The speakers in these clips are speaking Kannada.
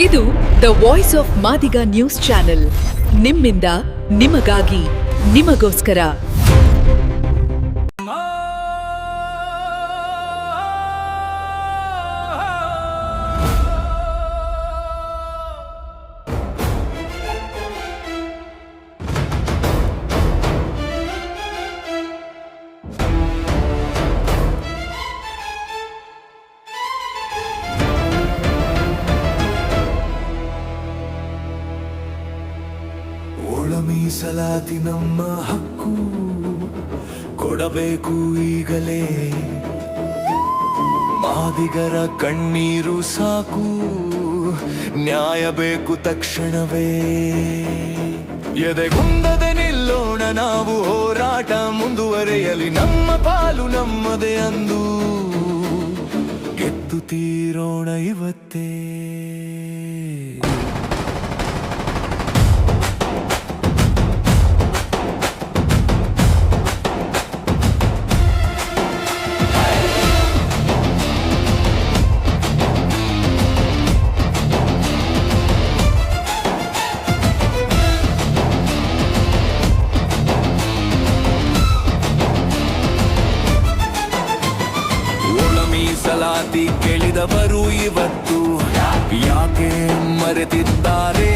ಇದು the voice of Madiga news channel. ನಿಮ್ಮಿಂದ ನಿಮಗಾಗಿ ನಿಮಗೋಸ್ಕರ. ಮೀಸಲಾತಿ ನಮ್ಮ ಹಕ್ಕು, ಕೊಡಬೇಕು ಈಗಲೇ. ಮಾದಿಗರ ಕಣ್ಣೀರು ಸಾಕು, ನ್ಯಾಯ ಬೇಕು ತಕ್ಷಣವೇ. ಎದೆಗುಂದದೆ ನಿಲ್ಲೋಣ ನಾವು, ಹೋರಾಟ ಮುಂದುವರೆಯಲಿ. ನಮ್ಮ ಪಾಲು ನಮ್ಮದೇ ಅಂದು ಗೆದ್ದು ತೀರೋಣ ಇವತ್ತೇ. ಮೀಸಲಾತಿ ಕೇಳಿದವರು ಇವತ್ತು ಯಾಕೆ ಮರೆತಿದ್ದಾರೆ?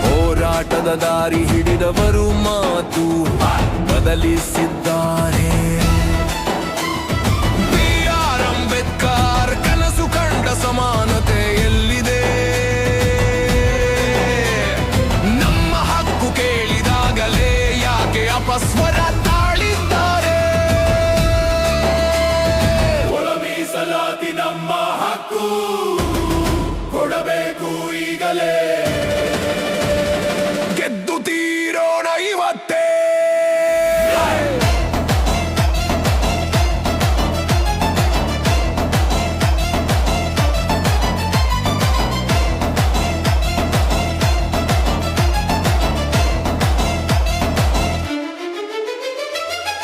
ಹೋರಾಟದ ದಾರಿ ಹಿಡಿದವರು ಮಾತು ಬದಲಿಸಿದ್ದಾರೆ. ಬಿ.ಆರ್. ಅಂಬೇಡ್ಕರ್ ಕನಸು ಕಂಡ ಸಮಾನತೆ ಎಲ್ಲಿದೆ? ನಮ್ಮ ಹಕ್ಕು ಕೇಳಿದಾಗಲೇ ಯಾಕೆ ಅಪಸ್ವರ ತಾಳಿದ್ದಾರೆ? ನಮ್ಮ ಹಕ್ಕು ಕೊಡಬೇಕು ಈಗಲೇ, ಗೆದ್ದು ತೀರೋಣ ಇವತ್ತೇ.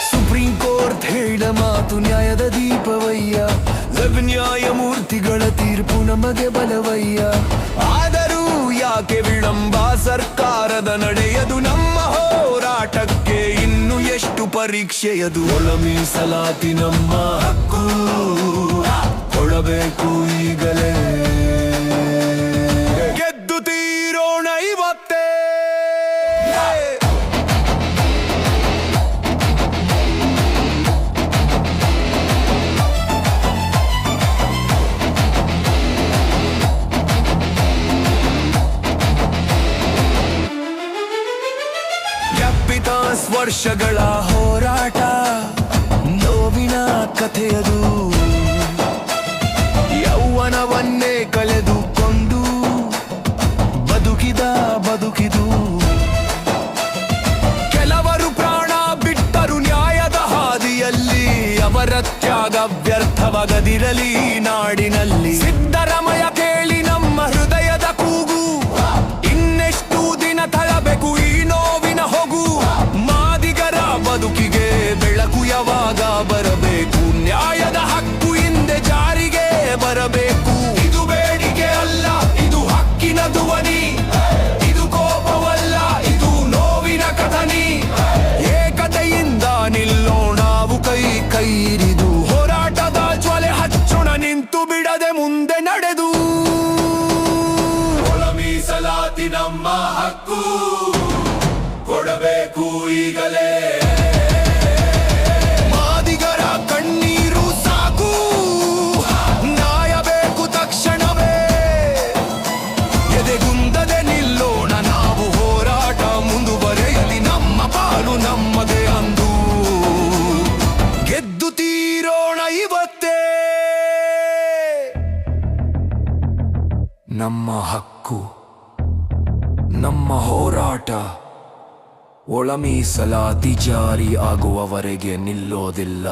ಸುಪ್ರೀಂ ಕೋರ್ಟ್ ಹೇಳಿದ ಮಾತು ನ್ಯಾಯದ ದೀಪವಯ್ಯ. ನ್ಯಾಯಮೂರ್ತಿಗಳ ತೀರ್ಪು ನಮಗೆ ಬಲವಯ್ಯ. ಆದರೂ ಯಾಕೆ ವಿಳಂಬ? ಸರ್ಕಾರದ ನಡೆಯದು ನಮ್ಮ ಹೋರಾಟಕ್ಕೆ ಇನ್ನು ಎಷ್ಟು ಪರೀಕ್ಷೆಯದು? ಒಳ ಮೀಸಲಾತಿ ನಮ್ಮ ಹಕ್ಕು, ಕೊಡಬೇಕು ಈಗಲೇ, ಗೆದ್ದು ತೀರೋಣ ಇವತ್ತೇ. ವರ್ಷಗಳ ಹೋರಾಟ ನೋವಿನ ಕಥೆಯದು. ಯೌವನವನ್ನೇ ಕಳೆದುಕೊಂಡು ಬದುಕಿದು. ಕೆಲವರು ಪ್ರಾಣ ಬಿಟ್ಟರು ನ್ಯಾಯದ ಹಾದಿಯಲ್ಲಿ. ಅವರ ತ್ಯಾಗ ವ್ಯರ್ಥವಾಗದಿರಲಿ ನಾಡಿನಲ್ಲಿ. ಸಿದ್ದರಾಮಯ್ಯ ಕೇಳಿ ನಮ್ಮ ಹೃದಯದ ಕೂಗು, ಇನ್ನೆಷ್ಟು ದಿನ ತಳಬೇಕು ಈ ನೋವಿನ ಹೊಗು? ಬದುಕಿಗೆ ಬೆಳಕು ಯಾವಾಗ ಬರಬೇಕು? ನ್ಯಾಯದ ಹಕ್ಕು ಹಿಂದೆ ಜಾರಿಗೆ ಬರಬೇಕು. ಇದು ಬೇಡಿಕೆ ಅಲ್ಲ, ಇದು ಹಕ್ಕಿನ ಧ್ವನಿ. ಇದು ಕೋಪವಲ್ಲ, ಇದು ನೋವಿನ ಕಥನಿ. ಏಕತೆಯಿಂದ ನಿಲ್ಲೋಣ ನಾವು ಕೈ ಹಿಡಿದು. ಹೋರಾಟದ ಜ್ವಾಲೆ ಹಚ್ಚೋಣ ನಿಂತು ಬಿಡದೆ ಮುಂದೆ ನಡೆದು. ಒಳ ಮೀಸಲಾತಿ ನಮ್ಮ ಹಕ್ಕು, ಕೊಡಬೇಕು ಈಗಲೇ. ನಮ್ಮದೇ ಅಂದು ಗೆದ್ದು ತೀರೋಣ ಇವತ್ತೇ. ನಮ್ಮ ಹಕ್ಕು, ನಮ್ಮ ಹೋರಾಟ ಒಳ ಮೀಸಲಾತಿ ಜಾರಿ ಆಗುವವರೆಗೆ ನಿಲ್ಲೋದಿಲ್ಲ.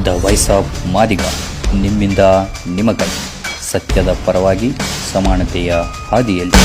ದ ವಾಯ್ಸ್ ಆಫ್ ಮಾದಿಗ, ನಿಮ್ಮಿಂದ ನಿಮಗಾಗಿ, ಸತ್ಯದ ಪರವಾಗಿ, ಸಮಾನತೆಯ ಹಾದಿಯಲ್ಲಿ.